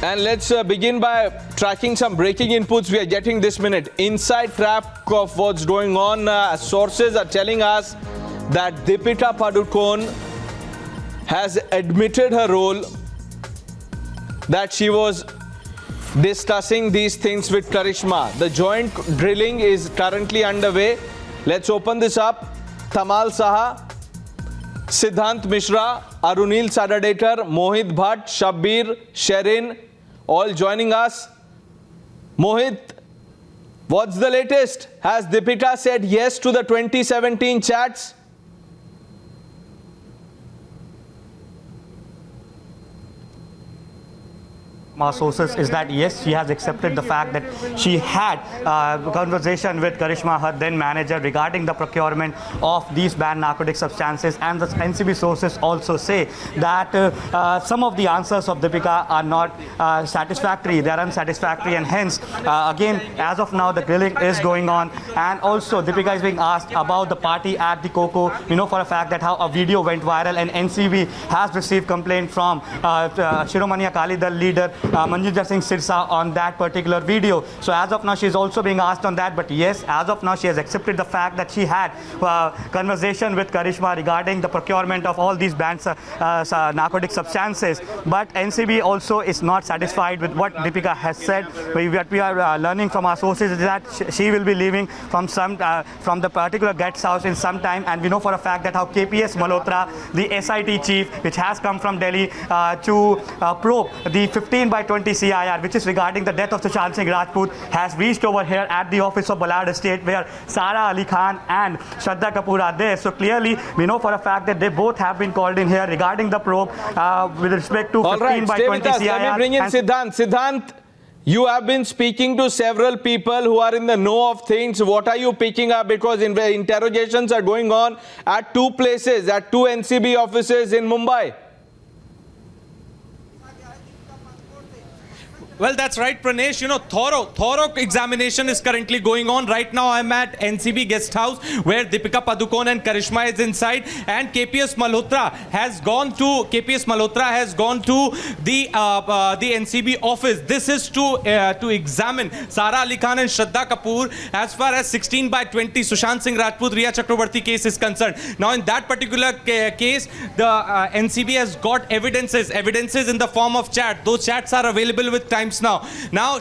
And let's begin by tracking some breaking inputs we are getting this minute. Inside track of what's going on. Sources are telling us that Deepika Padukone has admitted her role, that she was discussing these things with Karishma. The joint drilling is currently underway. Let's open this up. Tamal Saha, Siddhant Mishra, Arunil Sadadater, Mohit Bhatt, Shabbir, Sherin, all joining us. Mohit, what's the latest? Has Deepika said yes to the 2017 chats? Our sources is that yes, she has accepted the fact that she had a conversation with Karishma, her then manager, regarding the procurement of these banned narcotic substances, and the NCB sources also say that some of the answers of Deepika are not satisfactory, they are unsatisfactory, and hence again, as of now, the grilling is going on. And also Deepika is being asked about the party at the Coco. We know for a fact that how a video went viral, and NCB has received complaint from Shiromani Akali Dal leader Manjunder Singh Sirsa on that particular video. So as of now, she is also being asked on that. But yes, as of now, she has accepted the fact that she had conversation with Karishma regarding the procurement of all these banned narcotic substances. But NCB also is not satisfied with what Deepika has said. What we are learning from our sources is that she will be leaving from the particular guest house in some time. And we know for a fact that how KPS Malhotra, the SIT chief, which has come from Delhi to probe the 15/20 CIR, which is regarding the death of Sushant Singh Rajput, has reached over here at the office of Ballard Estate, where Sara Ali Khan and Shraddha Kapoor are there. So clearly, we know for a fact that they both have been called in here regarding the probe with respect to 15/20 CIR. Let me bring in Siddhant. Siddhant, you have been speaking to several people who are in the know of things. What are you picking up? Because interrogations are going on at two places, at two NCB offices in Mumbai. Well, that's right, Pranesh. You know, thorough examination is currently going on. Right now, I'm at NCB guest house where Deepika Padukone and Karishma is inside, and KPS Malhotra has gone to the NCB office. This is to examine Sara Ali Khan and Shraddha Kapoor as far as 16/20 Sushant Singh Rajput Riya Chakrabarti case is concerned. Now, in that particular case, the NCB has got evidences in the form of chat. Those chats are available with time now.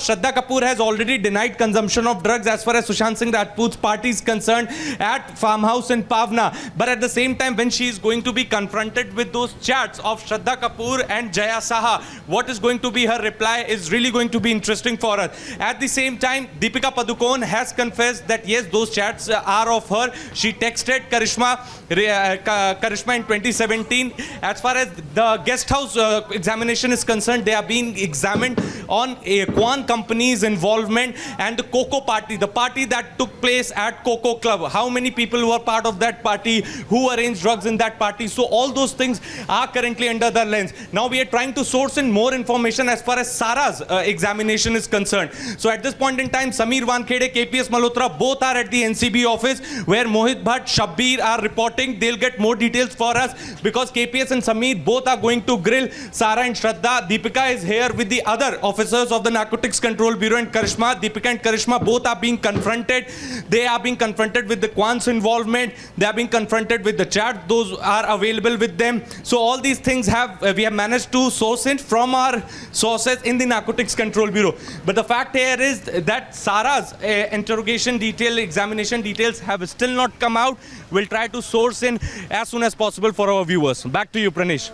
Shraddha Kapoor has already denied consumption of drugs as far as Sushant Singh Rajput's party is concerned at farmhouse in Pavna. But at the same time, when she is going to be confronted with those chats of Shraddha Kapoor and Jaya Saha, what is going to be her reply is really going to be interesting for us. At the same time, Deepika Padukone has confessed that yes, those chats are of her. She texted Karishma in 2017. As far as the guest house examination is concerned, they are being examined on a Kwan company's involvement and the Coco party, the party that took place at Coco Club. How many people were part of that party, who arranged drugs in that party. So all those things are currently under the lens. Now we are trying to source in more information as far as Sara's examination is concerned. So at this point in time, Samir Wankhede, KPS Malhotra, both are at the NCB office where Mohit Bhatt, Shabbir are reporting. They'll get more details for us because KPS and Samir both are going to grill Sara and Shraddha. Deepika is here with the other officers of the Narcotics Control Bureau and Karishma. Deepika and Karishma both are being confronted. They are being confronted with the Kwan's involvement. They are being confronted with the chat. Those are available with them. So all these things we have managed to source in from our sources in the Narcotics Control Bureau. But the fact here is that Sara's examination details have still not come out. We'll try to source in as soon as possible for our viewers. Back to you, Pranesh.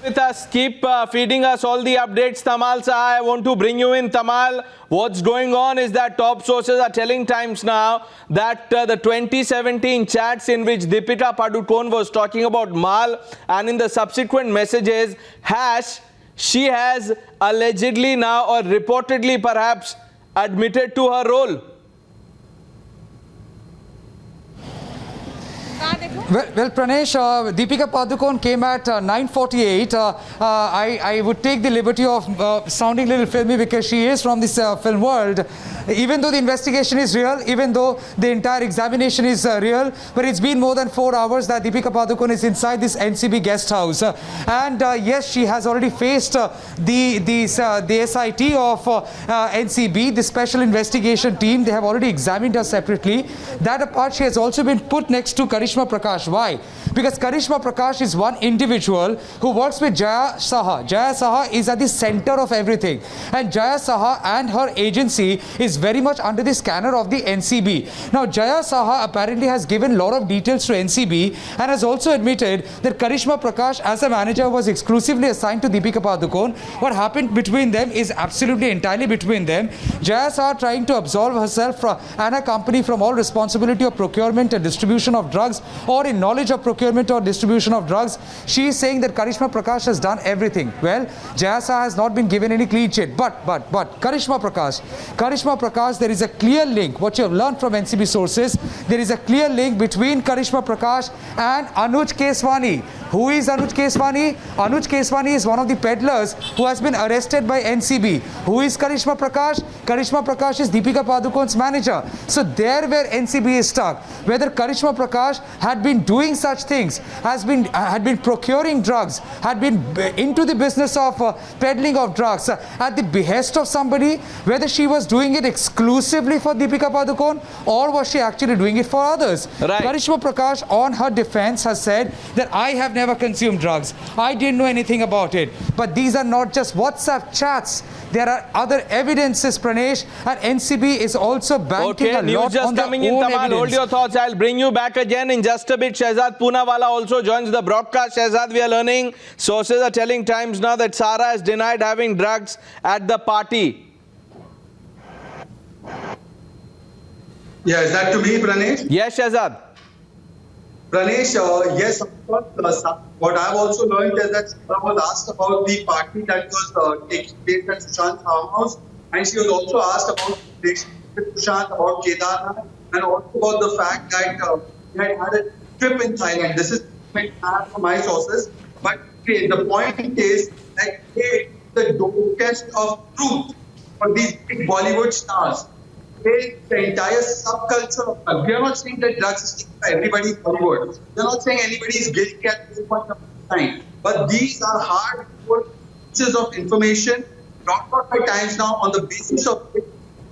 With us, keep feeding us all the updates. Tamal Saha, I want to bring you in. Tamal, what's going on is that top sources are telling Times now that the 2017 chats in which Deepika Padukone was talking about Mal, and in the subsequent messages, she has allegedly now, or reportedly perhaps, admitted to her role. Well, Pranesh, Deepika Padukone came at 9:48. I would take the liberty of sounding a little filmy because she is from this film world. Even though the investigation is real, even though the entire examination is real, but it's been more than 4 hours that Deepika Padukone is inside this NCB guest house. And yes, she has already faced the SIT of NCB, the special investigation team. They have already examined her separately. That apart, she has also been put next to Karishma Prakash. Why? Because Karishma Prakash is one individual who works with Jaya Saha. Jaya Saha is at the center of everything. And Jaya Saha and her agency is very much under the scanner of the NCB. Now, Jaya Saha apparently has given a lot of details to NCB and has also admitted that Karishma Prakash as a manager was exclusively assigned to Deepika Padukone. What happened between them is absolutely entirely between them. Jaya Saha trying to absolve herself and her company from all responsibility of procurement and distribution of drugs or in knowledge of procurement or distribution of drugs. She is saying that Karishma Prakash has done everything. Well, Jaya Saha has not been given any clean sheet. But Karishma Prakash, there is a clear link. What you have learned from NCB sources, there is a clear link between Karishma Prakash and Anuj Keswani. Who is Anuj Keswani? Anuj Keswani is one of the peddlers who has been arrested by NCB. Who is Karishma Prakash? Karishma Prakash is Deepika Padukone's manager. So there where NCB is stuck, whether Karishma Prakash had been doing such things, had been procuring drugs, had been into the business of peddling of drugs at the behest of somebody, whether she was doing it exclusively for Deepika Padukone or was she actually doing it for others. Right. Karishma Prakash on her defense has said that I have never consumed drugs. I didn't know anything about it. But these are not just WhatsApp chats. There are other evidences, Pranesh, and NCB is also banking a news lot just on their coming in, own Tamal. evidence. Hold your thoughts. I'll bring you back again in just a bit. Shehzad Poonawala also joins the broadcast. Shehzad, we are learning. Sources are telling Times now that Sara has denied having drugs at the party. Yeah, is that to me, Pranesh? Yes, Shehzad. Pranesh, yes, of course. What I've also learned is that Sara was asked about the party that was taking place at Sushant's farmhouse, and she was also asked about the relationship with Sushant, about Kedarnath, and also about the fact that he had had a trip in Thailand. This is from my sources, but the point is that the door test of truth for these big Bollywood stars. The entire subculture of we are not saying that drugs is taken by everybody in Bollywood. We are not saying anybody is guilty at this point of time. But these are hard pieces of information brought out by Times now on the basis of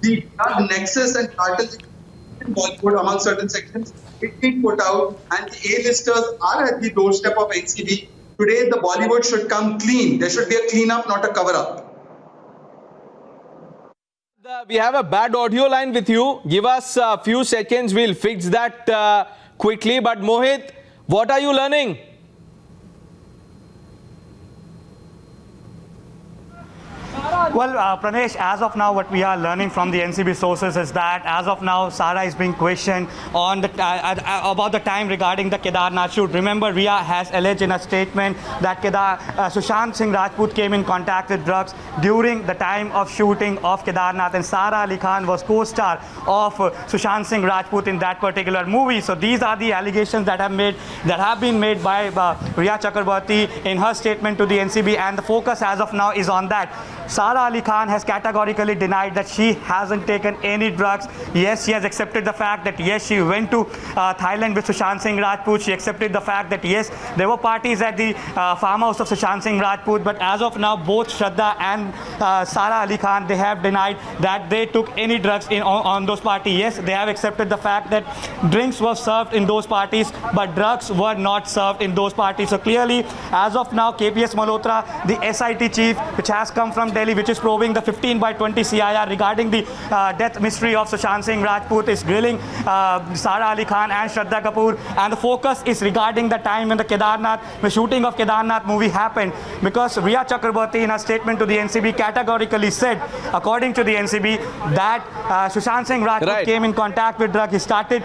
the drug nexus and cartel in Bollywood among certain sections. It's been put out, and the A-listers are at the doorstep of NCB. Today, the Bollywood should come clean. There should be a clean-up, not a cover-up. We have a bad audio line with you. Give us a few seconds. We'll fix that quickly. But Mohit, what are you learning? Well, Pranesh, as of now, what we are learning from the NCB sources is that as of now, Sara is being questioned on the about the time regarding the Kedarnath shoot. Remember, Rhea has alleged in a statement that Sushant Singh Rajput came in contact with drugs during the time of shooting of Kedarnath, and Sara Ali Khan was co-star of Sushant Singh Rajput in that particular movie. So these are the allegations that have been made by Rhea Chakraborty in her statement to the NCB, and the focus as of now is on that. Sara Ali Khan has categorically denied that she hasn't taken any drugs. Yes, she has accepted the fact that yes, she went to Thailand with Sushant Singh Rajput. She accepted the fact that yes, there were parties at the farmhouse of Sushant Singh Rajput. But as of now, both Shraddha and Sara Ali Khan, they have denied that they took any drugs on those parties. Yes, they have accepted the fact that drinks were served in those parties, but drugs were not served in those parties. So clearly, as of now, KPS Malhotra, the SIT chief, which has come from Delhi, which is probing the 15/20 CIR regarding the death mystery of Sushant Singh Rajput, is grilling Sara Ali Khan and Shraddha Kapoor, and the focus is regarding the time when the shooting of Kedarnath movie happened, because Rhea Chakraborty in a statement to the NCB categorically said, according to the NCB, that Sushant Singh Rajput came in contact with drugs. He started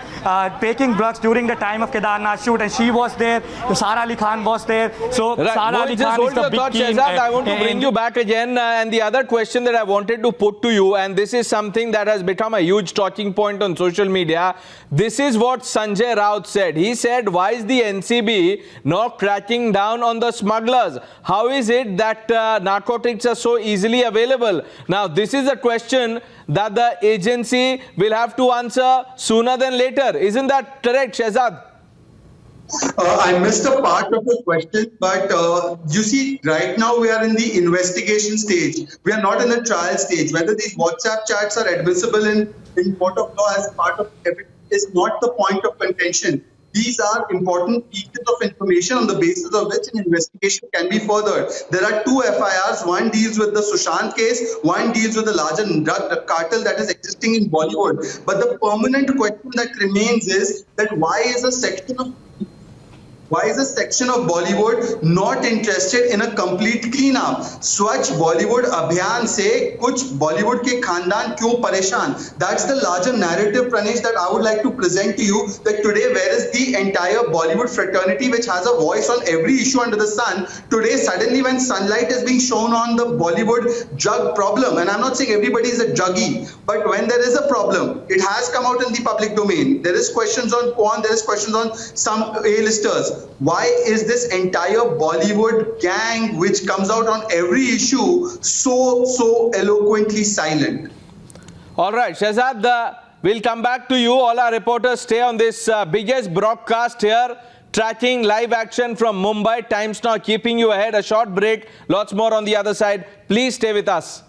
taking drugs during the time of Kedarnath shoot, and she was there. Sara Ali Khan was there. So Sara Ali Khan is the big key. I want to bring you back again, and the other another question that I wanted to put to you, and this is something that has become a huge talking point on social media. This is what Sanjay Raut said. He said, why is the NCB not cracking down on the smugglers? How is it that narcotics are so easily available? Now, this is a question that the agency will have to answer sooner than later. Isn't that correct, Shehzad? I missed a part of the question, but you see, right now we are in the investigation stage. We are not in the trial stage. Whether these WhatsApp chats are admissible in court of law as part of evidence is not the point of contention. These are important pieces of information on the basis of which an investigation can be furthered. There are two FIRs. One deals with the Sushant case. One deals with the larger drug cartel that is existing in Bollywood. But the permanent question that remains is that why is a section of Bollywood not interested in a complete cleanup? Swachh Bollywood Abhiyan se kuch Bollywood ke khandan kyun pareshan? That's the larger narrative, Pranesh, that I would like to present to you, that today where is the entire Bollywood fraternity which has a voice on every issue under the sun? Today, suddenly when sunlight is being shown on the Bollywood drug problem, and I'm not saying everybody is a druggie, but when there is a problem, it has come out in the public domain. There is questions on porn, there is questions on some A-listers. Why is this entire Bollywood gang which comes out on every issue so eloquently silent? All right, Shehzad, we'll come back to you. All our reporters stay on this biggest broadcast here, tracking live action from Mumbai. Times Now keeping you ahead. A short break, lots more on the other side. Please stay with us.